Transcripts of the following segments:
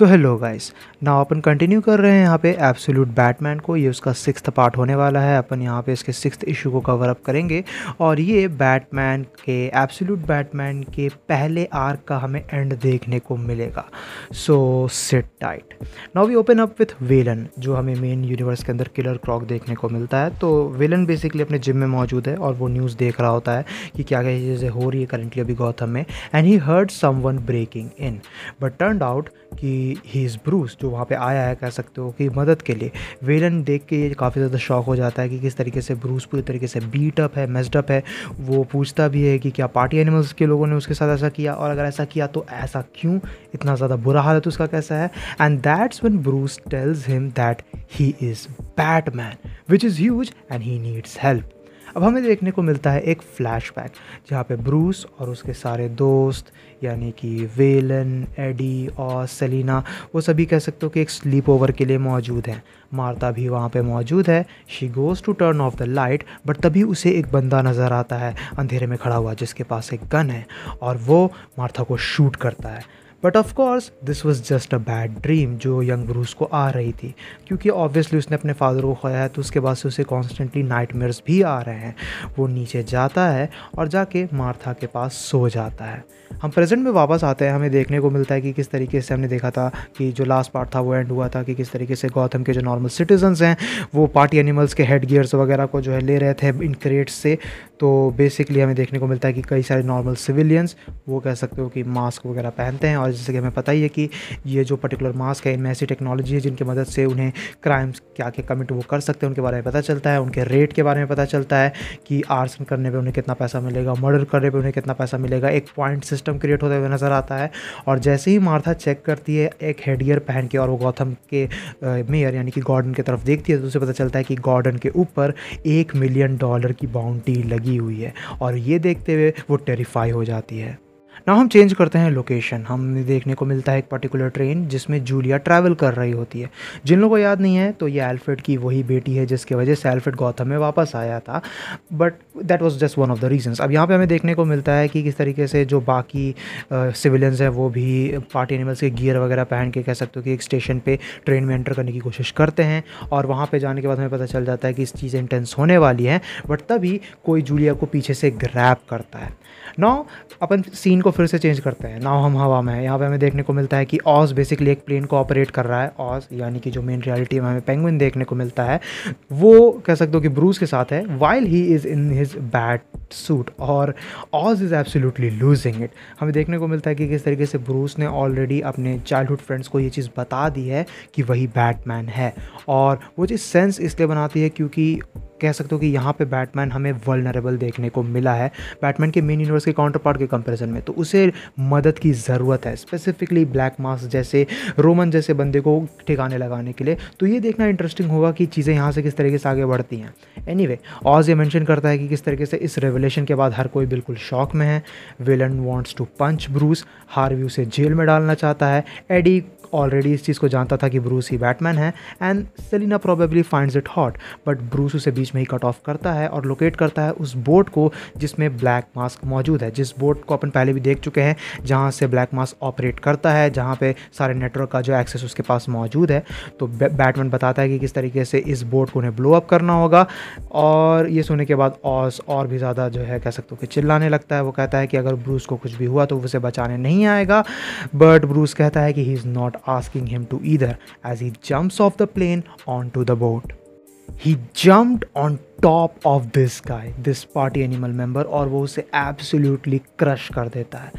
So hello guys, now अपन continue कर रहे हैं यहाँ पे एब्सोल्यूट बैटमैन को। ये उसका 6th पार्ट होने वाला है। अपन यहाँ पे इसके 6th इशू को कवर अप करेंगे और ये बैटमैन के एब्सोल्यूट बैटमैन के पहले आर्क का हमें एंड देखने को मिलेगा। So sit tight. Now we open up with वेलन, जो हमें मेन यूनिवर्स के अंदर किलर क्रॉक देखने को मिलता है। तो वेलन बेसिकली अपने जिम में मौजूद है और वो न्यूज़ देख रहा होता है कि क्या क्या चीज़ें हो रही है करंटली अभी गौथम में। And he heard someone breaking in, but turned out कि ही इज़ ब्रूस, जो वहाँ पे आया है कह सकते हो कि मदद के लिए। वेलन देख के ये काफ़ी ज़्यादा शॉक हो जाता है कि किस तरीके से ब्रूस पूरी तरीके से बीट अप है, मेस्ड अप है। वो पूछता भी है कि क्या पार्टी एनिमल्स के लोगों ने उसके साथ ऐसा किया, और अगर ऐसा किया तो ऐसा क्यों, इतना ज़्यादा बुरा हालत उसका कैसा है। And that's when Bruce tells him that he is Batman which is huge and he needs help. अब हमें देखने को मिलता है एक फ्लैशबैक जहाँ पे ब्रूस और उसके सारे दोस्त यानी कि वेलन, एडी और सेलिना, वो सभी कह सकते हो कि एक स्लीप ओवर के लिए मौजूद हैं। मार्था भी वहाँ पे मौजूद है। She goes to turn off the light, but तभी उसे एक बंदा नज़र आता है अंधेरे में खड़ा हुआ जिसके पास एक गन है, और वो मार्था को शूट करता है। But of course this was just a bad dream जो यंग ब्रूस को आ रही थी, क्योंकि ऑब्वियसली उसने अपने फादर को खोया है, तो उसके बाद से उसे कॉन्स्टेंटली नाइटमेयर्स भी आ रहे हैं। वो नीचे जाता है और जाके मार्था के पास सो जाता है। हम प्रेजेंट में वापस आते हैं। हमें देखने को मिलता है कि किस तरीके से हमने देखा था कि जो लास्ट पार्ट था वो एंड हुआ था कि किस तरीके से गौथम के जो नॉर्मल सिटीजन्स हैं वो पार्टी एनिमल्स के हेड गियर्स वगैरह को जो है ले रहे थे इन क्रेट्स से। तो बेसिकली हमें देखने को मिलता है कि कई सारे नॉर्मल सिविलियंस, वो कह सकते हो कि मास्क वगैरह पहनते हैं, और जैसे कि हमें पता ही है कि ये जो पर्टिकुलर मास्क है इनमें ऐसी टेक्नोलॉजी है जिनकी मदद से उन्हें क्राइम्स क्या क्या कमिट वो कर सकते हैं उनके बारे में पता चलता है, उनके रेट के बारे में पता चलता है कि आर्सन करने पे उन्हें कितना पैसा मिलेगा, मर्डर करने पे उन्हें कितना पैसा मिलेगा। एक पॉइंट सिस्टम क्रिएट होते हुए नज़र आता है। और जैसे ही मार्था चेक करती है एक हेडगियर पहन के और वो गौथम के मेयर यानी कि गॉर्डन की तरफ देखती है, तो उसे पता चलता है कि गॉर्डन के ऊपर $1 मिलियन की बाउंटी लगी हुई है, और ये देखते हुए वो टेरिफाई हो जाती है। ना हम चेंज करते हैं लोकेशन। हमें देखने को मिलता है एक पर्टिकुलर ट्रेन जिसमें जूलिया ट्रैवल कर रही होती है। जिन लोगों को याद नहीं है तो ये एल्फ्रेड की वही बेटी है जिसकी वजह से एल्फ्रेड गौथम में वापस आया था, but that was just one of the reasons. अब यहाँ पे हमें देखने को मिलता है कि किस तरीके से जो बाकी सिविलियंस हैं वो भी पार्टी एनिमल्स के गियर वगैरह पहन के कह सकते हो कि एक स्टेशन पे ट्रेन में एंटर करने की कोशिश करते हैं, और वहाँ पे जाने के बाद हमें पता चल जाता है कि इस चीज़ें इंटेंस होने वाली हैं। बट तभी कोई जूलिया को पीछे से ग्रैब करता है। नाउ अपन सीन को फिर से चेंज करते हैं। नाउ हम हवा में हैं। यहाँ पे हमें देखने को मिलता है कि ऑज बेसिकली एक प्लेन को ऑपरेट कर रहा है। ऑज यानी कि जो मेन रियलिटी में हमें पेंगुइन देखने को मिलता है, वो कह सकते हो कि ब्रूस के साथ है while he is in his bat suit, और ऑज इज़ एब्सोल्युटली लूजिंग इट। हमें देखने को मिलता है कि किस तरीके से ब्रूस ने ऑलरेडी अपने चाइल्डहुड फ्रेंड्स को ये चीज़ बता दी है कि वही बैटमैन है, और वो चीज़ सेंस इसलिए बनाती है क्योंकि कह सकते हो कि यहाँ पे बैटमैन हमें वल्नरेबल देखने को मिला है बैटमैन के मेन यूनिवर्स के काउंटर पार्ट के कंपैरिजन में, तो उसे मदद की ज़रूरत है, स्पेसिफिकली ब्लैक मास्क जैसे रोमन जैसे बंदे को ठिकाने लगाने के लिए। तो ये देखना इंटरेस्टिंग होगा कि चीज़ें यहाँ से किस तरीके से आगे बढ़ती हैं। एनीवे, ऑज ये मेंशन करता है कि किस तरीके से इस रेवलेशन के बाद हर कोई बिल्कुल शॉक में है। Villain wants to punch Bruce, Harvey उसे जेल में डालना चाहता है। एडी ऑलरेडी इस चीज़ को जानता था कि ब्रूस ही बैटमैन है, and Selina probably finds it hot, but Bruce उसे बीच में ही कट ऑफ करता है और लोकेट करता है उस बोट को जिसमें ब्लैक मास्क मौजूद है, जिस बोट को अपन पहले भी देख चुके हैं जहाँ से ब्लैक मास्क ऑपरेट करता है, जहाँ पे सारे नेटवर्क का जो एक्सेस उसके पास मौजूद है। तो बैटमैन बताता है कि किस तरीके से इस बोट को उन्हें ब्लो अप करना होगा, और ये सुनने के बाद ऑज और भी ज़्यादा जो है कह सकते हो कि चिल्लाने लगता है। वो कहता है कि अगर ब्रूस को कुछ भी हुआ तो उसे बचाने नहीं आएगा, बट ब्रूस कहता है कि he is not asking him to either, as he jumps off the plane onto the boat. He jumped on top of this guy, this party animal member, और वो उसे absolutely crush कर देता है।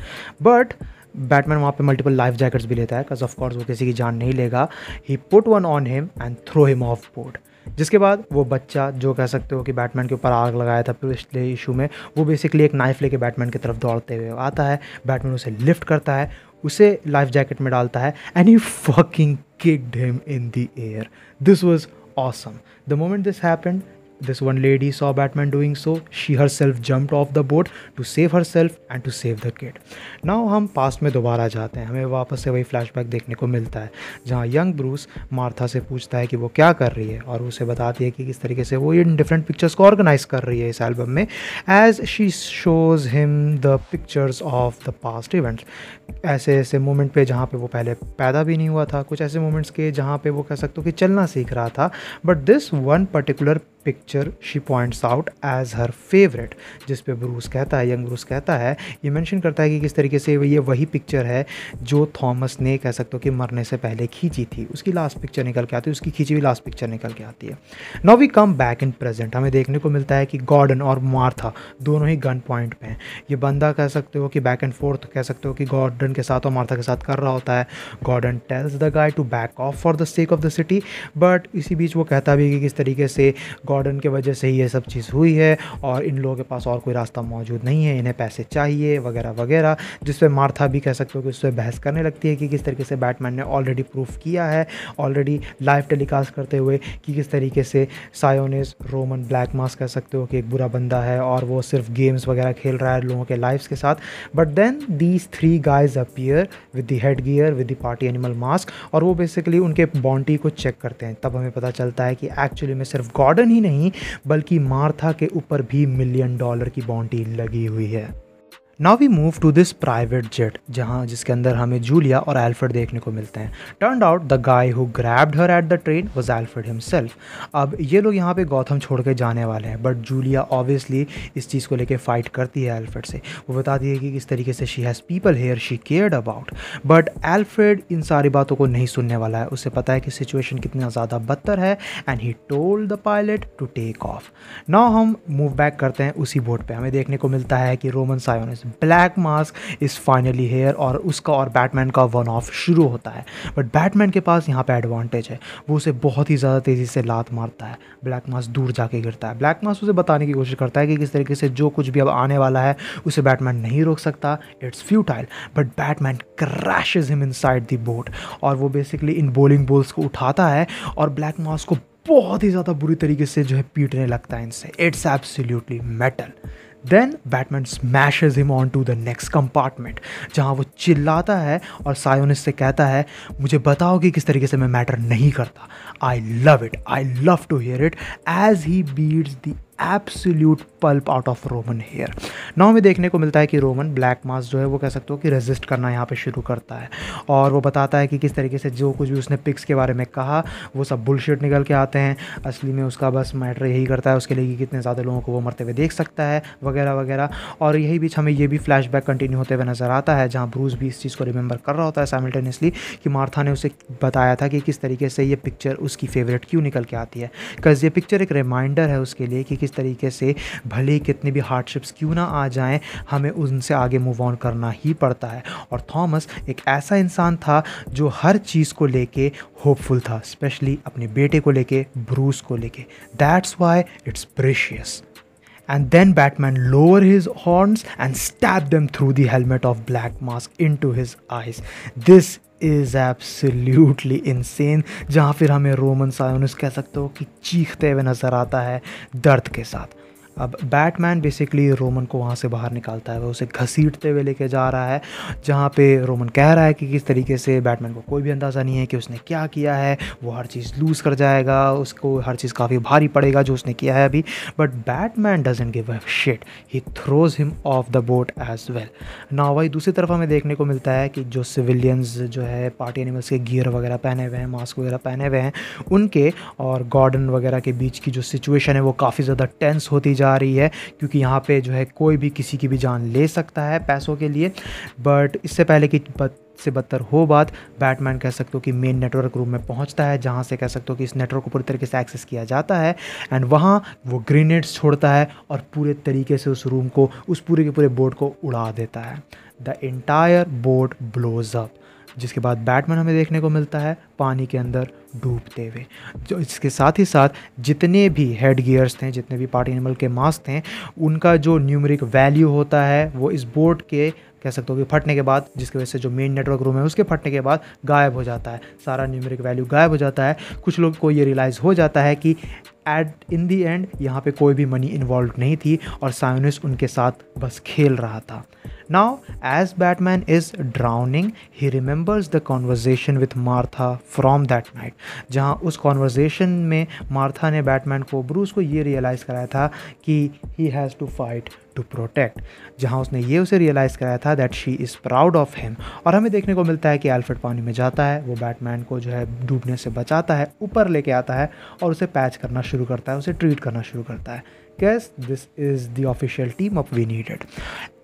But Batman वहाँ पे multiple life jackets भी लेता है, बिकॉज ऑफ कोर्स वो किसी की जान नहीं लेगा। He put one on him and throw him off board, जिसके बाद वो बच्चा जो कह सकते हो कि बैटमैन के ऊपर आग लगाया था पिछले इशू में, वो बेसिकली एक नाइफ लेके बैटमैन की तरफ दौड़ते हुए आता है। बैटमैन उसे लिफ्ट करता है, उसे लाइफ जैकेट में डालता है, and he fucking kicked him in the air. This was awesome. The moment this happened, this one lady saw Batman doing so. She herself jumped off the boat to save herself and to save the kid. Now हम past में दोबारा जाते हैं, हमें वापस से वही flashback देखने को मिलता है जहाँ यंग ब्रूस मार्था से पूछता है कि वो क्या कर रही है और उसे बताती है कि किस तरीके से वो इन डिफरेंट पिक्चर्स को ऑर्गेनाइज कर रही है इस एल्बम में, as she shows him the pictures of the past events. ऐसे ऐसे मोमेंट पे जहाँ पे वो पहले पैदा भी नहीं हुआ था, कुछ ऐसे मोमेंट्स के जहाँ पे वो कह सकते हो कि चलना सीख रहा था, but this one particular picture she points out as her favourite, जिस पे ब्रूस कहता है, यंग ब्रूस कहता है, ये मेंशन करता है कि किस तरीके से ये वही पिक्चर है जो थॉमस ने कह सकते हो कि मरने से पहले खींची थी, उसकी लास्ट पिक्चर निकल के आती है, उसकी खींची हुई लास्ट पिक्चर निकल के आती है। Now we come back in present, हमें देखने को मिलता है कि गॉर्डन और मार्था दोनों ही गन पॉइंट पे हैं। ये बंदा कह सकते हो कि बैक एंड फोर्थ कह सकते हो कि गॉर्डन के साथ और मार्था के साथ कर रहा होता है। Gordon tells the guy to back off for the sake of the city, but इसी बीच वो कहता भी कि किस तरीके से गॉर्डन के वजह से ही ये सब चीज़ हुई है और इन लोगों के पास और कोई रास्ता मौजूद नहीं है, इन्हें पैसे चाहिए वगैरह वगैरह, जिस पे मार्था भी कह सकते हो कि उससे बहस करने लगती है कि किस तरीके से बैटमैन ने ऑलरेडी प्रूफ किया है, ऑलरेडी लाइव टेलीकास्ट करते हुए कि किस तरीके से सायोनिस रोमन ब्लैक मास्क कह सकते हो कि एक बुरा बंदा है और वो सिर्फ गेम्स वगैरह खेल रहा है लोगों के लाइफ्स के साथ। But then these three guys appear with the headgear with the party animal mask, और वो बेसिकली उनके बॉन्टी को चेक करते हैं। तब हमें पता चलता है कि एक्चुअली में सिर्फ गॉर्डन ही नहीं बल्कि मार्था के ऊपर भी $1 मिलियन की बॉन्टी लगी हुई है। Now we move to this private jet, जहाँ जिसके अंदर हमें जूलिया और एल्फ्रेड देखने को मिलते हैं। Turned out the guy who grabbed her at the train was Alfred himself. अब ये लोग यहाँ पे गौथम छोड़ के जाने वाले हैं, बट जूलिया ऑब्वियसली इस चीज़ को लेके फाइट करती है एल्फ्रेड से। वो बताती है कि किस तरीके से she has people here she cared about, but Alfred इन सारी बातों को नहीं सुनने वाला है। उसे पता है कि सिचुएशन कितना ज़्यादा बदतर है and he told the pilot to take off. Now हम मूव बैक करते हैं उसी बोट पे, हमें देखने को मिलता है कि Roman Sionis black mask is finally here और उसका और बैटमैन का वन ऑफ शुरू होता है। बट बैटमैन के पास यहाँ पे एडवांटेज है, वो उसे बहुत ही ज़्यादा तेज़ी से लात मारता है। ब्लैक मास्क दूर जाके गिरता है। ब्लैक मास्क उसे बताने की कोशिश करता है कि किस तरीके से जो कुछ भी अब आने वाला है उसे बैटमैन नहीं रोक सकता, it's futile. But Batman crashes him inside the boat और वो बेसिकली इन बॉलिंग बॉल्स को उठाता है और ब्लैक मास्क को बहुत ही ज़्यादा बुरी तरीके से जो है पीटने लगता है इनसे। It's absolutely metal. Then Batman smashes him on to the next compartment, जहाँ वो चिल्लाता है और सायोनिस से कहता है मुझे बताओ कि किस तरीके से मैं मैटर नहीं करता। I love it, I love to hear it, as he beats the absolute pulp out of Roman hair. Now हमें देखने को मिलता है कि रोमन ब्लैक मास्क जो है वो कह सकते हो कि रेजिस्ट करना यहाँ पे शुरू करता है और वो बताता है कि किस तरीके से जो कुछ भी उसने पिक्स के बारे में कहा वो सब बुलशिट निकल के आते हैं। असली में उसका बस मैटर यही करता है उसके लिए कि कितने ज़्यादा लोगों को वो मरते हुए देख सकता है वगैरह वगैरह। और यही बीच हमें ये भी फ्लैशबैक कंटिन्यू होते हुए नज़र आता है जहाँ ब्रूस भी इस चीज़ को रिमेंबर कर रहा होता है साइमल्टेनियसली कि मार्था ने उसे बताया था कि किस तरीके से ये पिक्चर उसकी फेवरेट क्यों निकल के आती है, बिकॉज़ ये पिक्चर एक रिमाइंडर है उसके लिए कि किस तरीके से भले कितने भी हार्डशिप्स क्यों ना आ जाएं हमें उनसे आगे मूव ऑन करना ही पड़ता है। और थॉमस एक ऐसा इंसान था जो हर चीज़ को लेके होपफुल था, स्पेशली अपने बेटे को लेके, ब्रूस को लेके। That's why it's precious. And then Batman lower his horns and stab them through the helmet of Black Mask into his eyes. This is absolutely insane, जहाँ फिर हमें रोमन सायोनिस कह सकते हो कि चीखते हुए नज़र आता है दर्द के साथ। अब बैटमैन बेसिकली रोमन को वहाँ से बाहर निकालता है, वो उसे घसीटते हुए लेके जा रहा है जहाँ पे रोमन कह रहा है कि किस तरीके से बैटमैन को कोई भी अंदाज़ा नहीं है कि उसने क्या किया है, वो हर चीज़ लूज़ कर जाएगा, उसको हर चीज़ काफ़ी भारी पड़ेगा जो उसने किया है अभी। But Batman doesn't give a shit, he throws him off the boat as well. ना वही दूसरी तरफ हमें देखने को मिलता है कि जो सिविलियंस जो है पार्टी एनिमल्स के गियर वगैरह पहने हुए हैं, मास्क वगैरह पहने हुए हैं, उनके और गॉर्डन वगैरह के बीच की जो सिचुएशन है वो काफ़ी ज़्यादा टेंस होती जा रही है क्योंकि यहाँ पे जो है कोई भी किसी की भी जान ले सकता है पैसों के लिए। बट इससे पहले कि से बदतर हो बात, बैटमैन कह सकते हो कि मेन नेटवर्क रूम में पहुंचता है जहां से कह सकते हो कि इस नेटवर्क को पूरी तरीके से एक्सेस किया जाता है एंड वहां वो ग्रेनेड्स छोड़ता है और पूरे तरीके से उस रूम को, उस पूरे के पूरे बोट को उड़ा देता है। The entire boat blows up, जिसके बाद बैटमैन हमें देखने को मिलता है पानी के अंदर डूबते हुए। जो इसके साथ ही साथ जितने भी हेड गियर्स थे, जितने भी पार्टी एनिमल के मास्क थे, उनका जो न्यूमेरिक वैल्यू होता है वो इस बोट के कह सकते हो कि फटने के बाद, जिसकी वजह से जो मेन नेटवर्क रूम है उसके फटने के बाद गायब हो जाता है, सारा न्यूमेरिक वैल्यू गायब हो जाता है। कुछ लोग को ये रियलाइज़ हो जाता है कि एट इन दी एंड यहाँ पे कोई भी मनी इन्वॉल्व नहीं थी और सायोनिस उनके साथ बस खेल रहा था. Now, as Batman is drowning, he remembers the conversation with Martha from that night. जहाँ उस conversation में मार्था ने बैटमैन को, ब्रूस को ये रियलाइज़ कराया था कि he has to fight to protect. जहाँ उसने ये उसे रियलाइज़ कराया था that she is proud of him. और हमें देखने को मिलता है कि अल्फ्रेड पानी में जाता है, वो बैटमैन को जो है डूबने से बचाता है, ऊपर लेके आता है और उसे पैच करना शुरू करता है, उसे ट्रीट करना शुरू करता है. Guess this is the official team up we needed.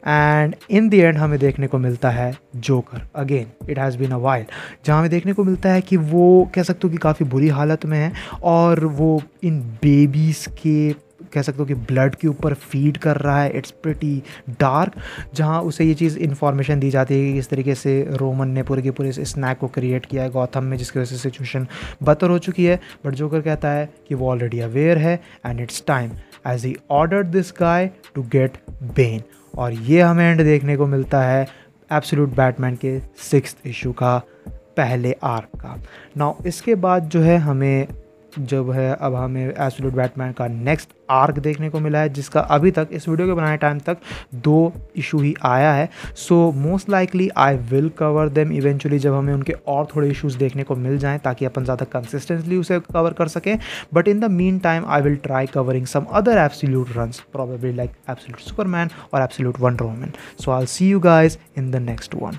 And in the end हमें देखने को मिलता है Joker again. It has been a while, जहाँ हमें देखने को मिलता है कि वो कह सकते हो कि काफ़ी बुरी हालत में है और वो इन बेबीज़ के कह सकते हो कि ब्लड के ऊपर फीड कर रहा है. इट्स प्रिटी डार्क, जहाँ उसे ये चीज़ इन्फॉर्मेशन दी जाती है कि इस तरीके से रोमन ने पूरे के पूरे इस स्नैक को क्रिएट किया है गॉथम में, जिसकी वजह से सिचुएशन बदतर हो चुकी है. बट जोकर कहता है कि वो ऑलरेडी अवेयर है and it's time as he ordered this guy to get Bane. और ये हमें एंड देखने को मिलता है एब्सोल्यूट बैटमैन के 6th इशू का, पहले आर्क का. नाउ इसके बाद जो है हमें जब है अब हमें एब्सोल्यूट बैटमैन का नेक्स्ट आर्क देखने को मिला है, जिसका अभी तक इस वीडियो के बनाने टाइम तक 2 इशू ही आया है. So most likely I will cover them eventually, जब हमें उनके और थोड़े इश्यूज़ देखने को मिल जाएं ताकि अपन ज़्यादा कंसिस्टेंटली उसे कवर कर सकें. But in the meantime I will try covering some other absolute runs, probably like absolute Superman और absolute Wonder Woman. So I will see you guys in the next one.